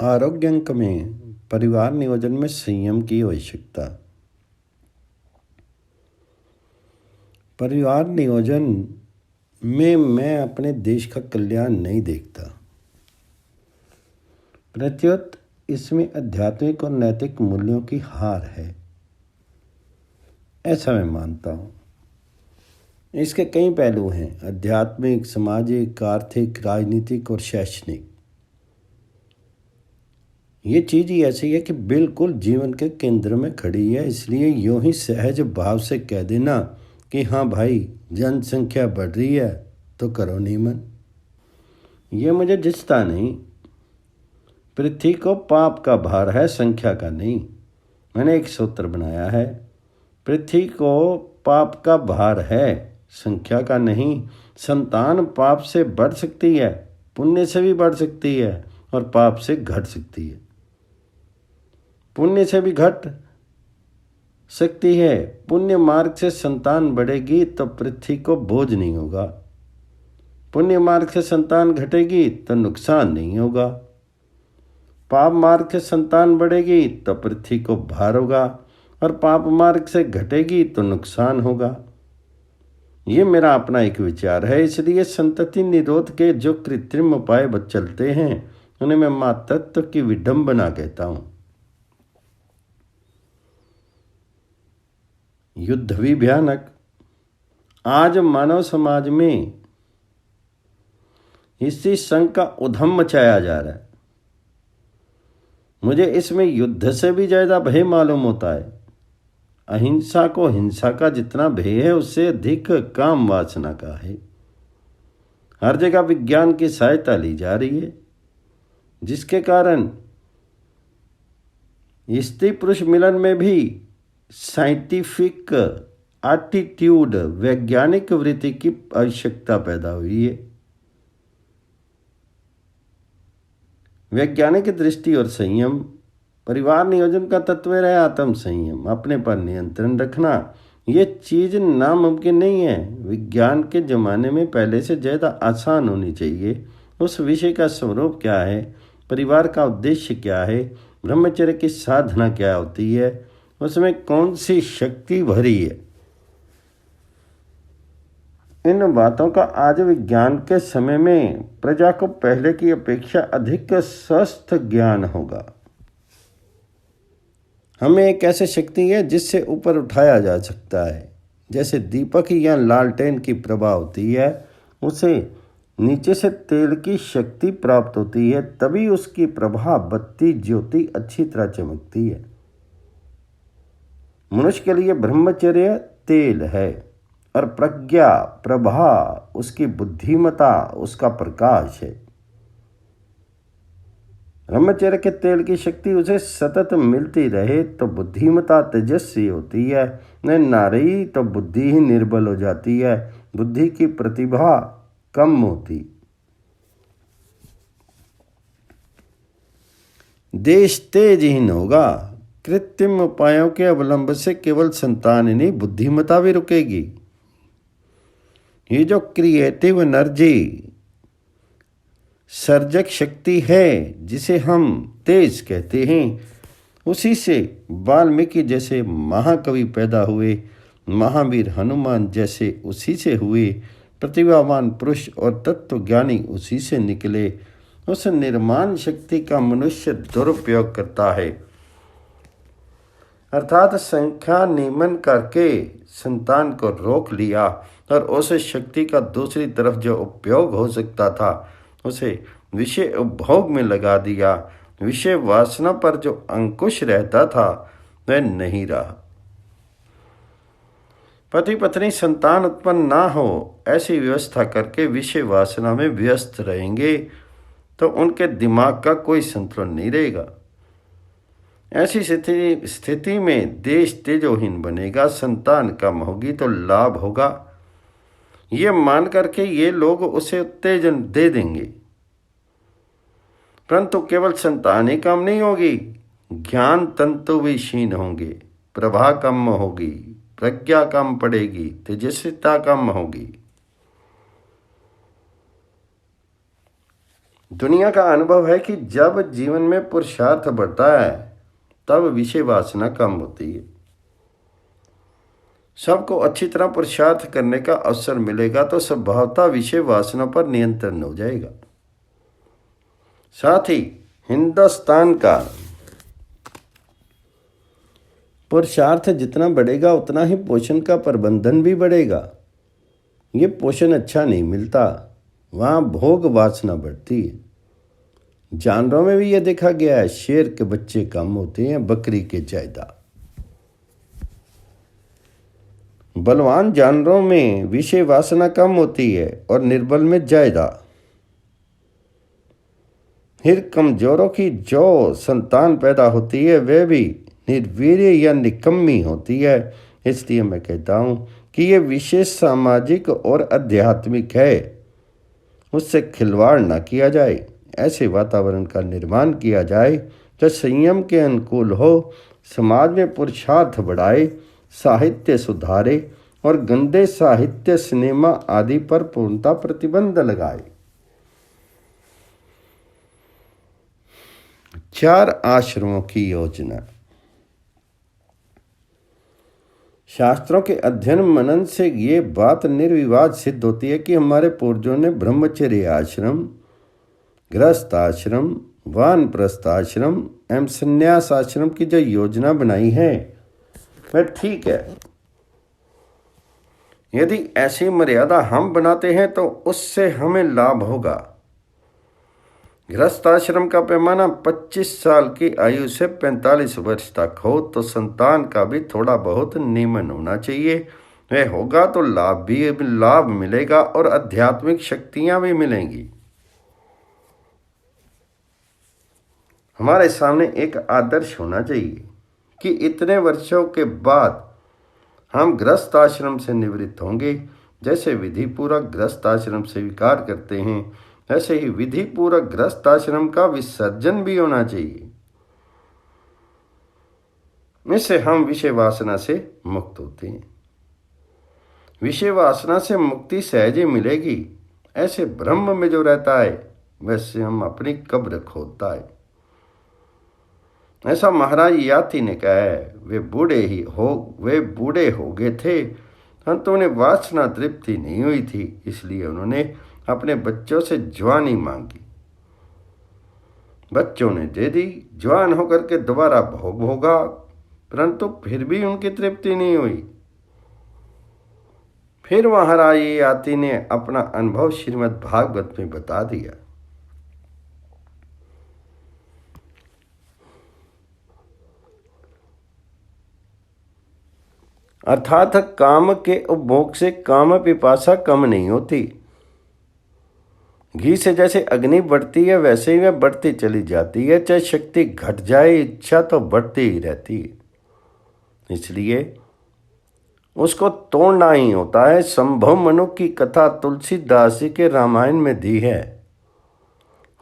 आरोग्य अंक में परिवार नियोजन में संयम की आवश्यकता। परिवार नियोजन में मैं अपने देश का कल्याण नहीं देखता, प्रत्युत इसमें आध्यात्मिक और नैतिक मूल्यों की हार है, ऐसा मैं मानता हूँ। इसके कई पहलू हैं: आध्यात्मिक, सामाजिक, आर्थिक, राजनीतिक और शैक्षणिक। ये चीज़ ही ऐसी है कि बिल्कुल जीवन के केंद्र में खड़ी है, इसलिए यूं ही सहज भाव से कह देना कि हाँ भाई, जनसंख्या बढ़ रही है तो करो नियमन, ये मुझे जचता नहीं। पृथ्वी को पाप का भार है, संख्या का नहीं। मैंने एक सूत्र बनाया है, पृथ्वी को पाप का भार है, संख्या का नहीं। संतान पाप से बढ़ सकती है, पुण्य से भी बढ़ सकती है और पाप से घट सकती है। पुण्य से भी घट सकती है। पुण्य मार्ग से संतान बढ़ेगी तो पृथ्वी को बोझ नहीं होगा, पुण्य मार्ग से संतान घटेगी तो नुकसान नहीं होगा। पाप मार्ग से संतान बढ़ेगी तो पृथ्वी को भार होगा और पाप मार्ग से घटेगी तो नुकसान होगा। ये मेरा अपना एक विचार है, इसलिए संतति निरोध के जो कृत्रिम उपाय चलते हैं उन्हें मैं मातृत्व की विडंबना कहता हूँ। युद्ध भी भयानक। आज मानव समाज में इसी संघ का उधम मचाया जा रहा है। मुझे इसमें युद्ध से भी ज्यादा भय मालूम होता है। अहिंसा को हिंसा का जितना भय है उससे अधिक काम वासना का है। हर जगह विज्ञान की सहायता ली जा रही है, जिसके कारण स्त्री पुरुष मिलन में भी साइंटिफिक एटीट्यूड, वैज्ञानिक वृत्ति की आवश्यकता पैदा हुई है। वैज्ञानिक दृष्टि और संयम। परिवार नियोजन का तत्व है आत्म संयम, अपने पर नियंत्रण रखना। ये चीज़ नामुमकिन नहीं है, विज्ञान के ज़माने में पहले से ज़्यादा आसान होनी चाहिए। उस विषय का स्वरूप क्या है, परिवार का उद्देश्य क्या है, ब्रह्मचर्य की साधना क्या होती है, उसमें कौन सी शक्ति भरी है, इन बातों का आज विज्ञान के समय में प्रजा को पहले की अपेक्षा अधिक स्वस्थ ज्ञान होगा। हमें एक ऐसी शक्ति है जिससे ऊपर उठाया जा सकता है। जैसे दीपक या लालटेन की प्रभा होती है, उसे नीचे से तेल की शक्ति प्राप्त होती है, तभी उसकी प्रभा, बत्ती, ज्योति अच्छी तरह चमकती है। मनुष्य के लिए ब्रह्मचर्य तेल है और प्रज्ञा, प्रभा, उसकी बुद्धिमता, उसका प्रकाश है। ब्रह्मचर्य के तेल की शक्ति उसे सतत मिलती रहे तो बुद्धिमता तेजस्वी होती है, न रही तो बुद्धि ही निर्बल हो जाती है, बुद्धि की प्रतिभा कम होती। देश तेजहीन होगा। कृत्रिम उपायों के अवलंब से केवल संतान नहीं, बुद्धिमता भी रुकेगी। ये जो क्रिएटिव एनर्जी, सर्जक शक्ति है, जिसे हम तेज कहते हैं, उसी से वाल्मीकि जैसे महाकवि पैदा हुए, महावीर हनुमान जैसे उसी से हुए, प्रतिभावान पुरुष और तत्वज्ञानी उसी से निकले। उस निर्माण शक्ति का मनुष्य दुरुपयोग करता है, अर्थात संख्या नियमन करके संतान को रोक लिया और उस शक्ति का दूसरी तरफ जो उपयोग हो सकता था उसे विषय उपभोग में लगा दिया। विषय वासना पर जो अंकुश रहता था वह नहीं रहा। पति पत्नी संतान उत्पन्न ना हो ऐसी व्यवस्था करके विषय वासना में व्यस्त रहेंगे तो उनके दिमाग का कोई संतुलन नहीं रहेगा। ऐसी स्थिति में देश तेजोहीन बनेगा, संतान कम होगी तो लाभ होगा, ये मान करके ये लोग उसे उत्तेजन दे देंगे। परंतु केवल संतान ही कम नहीं होगी, ज्ञान तंतु भी क्षीण होंगे, प्रभा कम होगी, प्रज्ञा कम पड़ेगी, तो तेजस्विता कम होगी। दुनिया का अनुभव है कि जब जीवन में पुरुषार्थ बढ़ता है तब विषय वासना कम होती है। सबको अच्छी तरह पुरुषार्थ करने का अवसर मिलेगा तो स्वभावतः विषय वासना पर नियंत्रण हो जाएगा। साथ ही हिंदुस्तान का पुरुषार्थ जितना बढ़ेगा उतना ही पोषण का प्रबंधन भी बढ़ेगा। ये पोषण अच्छा नहीं मिलता, वहाँ भोग वासना बढ़ती है। जानवरों में भी यह देखा गया है, शेर के बच्चे कम होते हैं, बकरी के ज्यादा। बलवान जानवरों में विषय वासना कम होती है और निर्बल में ज्यादा। फिर कमजोरों की जो संतान पैदा होती है वह भी निर्वीर्य या निकम्मी होती है। इसलिए मैं कहता हूँ कि यह विशेष सामाजिक और आध्यात्मिक है, उससे खिलवाड़ ना किया जाए। ऐसे वातावरण का निर्माण किया जाए जो संयम के अनुकूल हो, समाज में पुरुषार्थ बढ़ाए, साहित्य सुधारे और गंदे साहित्य, सिनेमा आदि पर पूर्णतः प्रतिबंध लगाए। 4 आश्रमों की योजना। शास्त्रों के अध्ययन मनन से ये बात निर्विवाद सिद्ध होती है कि हमारे पूर्वजों ने ब्रह्मचर्य आश्रम, गृहस्थ आश्रम, वानप्रस्थ आश्रम एवं संन्यास आश्रम की जो योजना बनाई है वह ठीक है। यदि ऐसी मर्यादा हम बनाते हैं तो उससे हमें लाभ होगा। गृहस्थ आश्रम का पैमाना 25 साल की आयु से 45 वर्ष तक हो तो संतान का भी थोड़ा बहुत नियमन होना चाहिए। वह होगा तो लाभ मिलेगा और आध्यात्मिक शक्तियां भी मिलेंगी। हमारे सामने एक आदर्श होना चाहिए कि इतने वर्षों के बाद हम गृहस्थ आश्रम से निवृत्त होंगे। जैसे विधि पूर्वक गृहस्थ आश्रम स्वीकार करते हैं वैसे ही विधि पूर्वक गृहस्थ आश्रम का विसर्जन भी होना चाहिए। इससे हम विषय वासना से मुक्त होते हैं। विषय वासना से मुक्ति सहज ही मिलेगी। ऐसे ब्रह्म में जो रहता है वैसे हम अपनी कब्र खोदता है। ऐसा महाराज याति ने कहा है। वे बूढ़े हो गए थे परंतु उन्हें वासना तृप्ति नहीं हुई थी, इसलिए उन्होंने अपने बच्चों से जवानी मांगी। बच्चों ने दे दी, जवान होकर के दोबारा भोग भोगा परंतु फिर भी उनकी तृप्ति नहीं हुई। फिर महाराज याति ने अपना अनुभव श्रीमद् भागवत में बता दिया। अर्थात काम के उपभोग से काम पिपासा कम नहीं होती। घी से जैसे अग्नि बढ़ती है वैसे ही वह बढ़ती चली जाती है। चाहे शक्ति घट जाए, इच्छा तो बढ़ती ही रहती है, इसलिए उसको तोड़ना ही होता है। संभव मनु की कथा तुलसीदास जी के रामायण में दी है।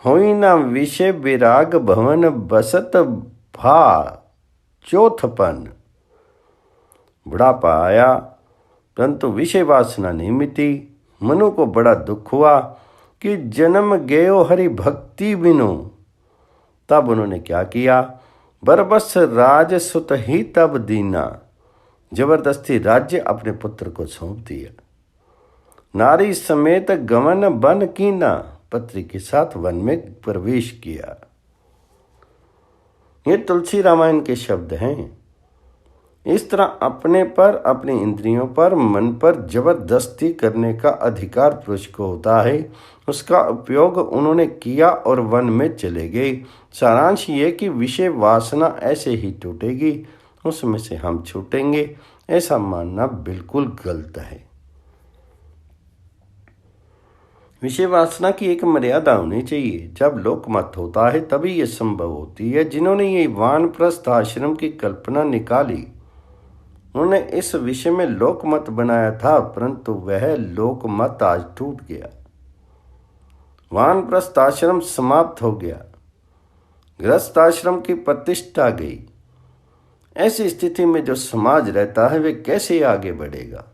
होई न विषय विराग भवन बसत भा चौथपन। बुढ़ापा आया परंतु विषय वासना नहीं मिटी। मनु को बड़ा दुख हुआ कि जन्म गयो हरि भक्ति बिनु। तब उन्होंने क्या किया, बरबस राज सुत ही तब दीना। जबरदस्ती राज्य अपने पुत्र को सौंप दिया। नारी समेत गमन बन कीना, पत्री के साथ वन में प्रवेश किया। ये तुलसी रामायण के शब्द हैं। इस तरह अपने पर, अपनी इंद्रियों पर, मन पर जबरदस्ती करने का अधिकार पुरुष को होता है। उसका उपयोग उन्होंने किया और वन में चले गए। सारांश ये कि विषय वासना ऐसे ही टूटेगी, उसमें से हम छूटेंगे, ऐसा मानना बिल्कुल गलत है। विषय वासना की एक मर्यादा होनी चाहिए। जब लोकमत होता है तभी ये संभव होती है। जिन्होंने ये वानप्रस्थ आश्रम की कल्पना निकाली उन्होंने इस विषय में लोकमत बनाया था, परंतु वह लोकमत आज टूट गया। वानप्रस्थ आश्रम समाप्त हो गया, गृहस्थ आश्रम की प्रतिष्ठा गई। ऐसी स्थिति में जो समाज रहता है वे कैसे आगे बढ़ेगा?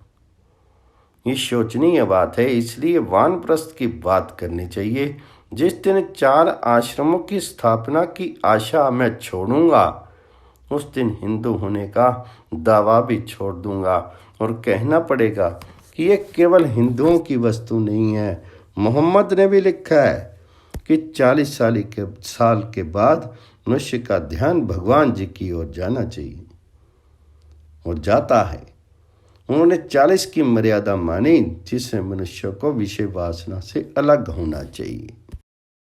ये शोचनीय बात है। इसलिए वानप्रस्थ की बात करनी चाहिए। जिस दिन 4 आश्रमों की स्थापना की आशा मैं छोड़ूंगा, उस दिन हिंदू होने का दावा भी छोड़ दूंगा और कहना पड़ेगा कि ये केवल हिंदुओं की वस्तु नहीं है। मोहम्मद ने भी लिखा है कि 40 साल के बाद मनुष्य का ध्यान भगवान जी की ओर जाना चाहिए, और जाता है। उन्होंने 40 की मर्यादा मानी, जिससे मनुष्य को विषय वासना से अलग होना चाहिए।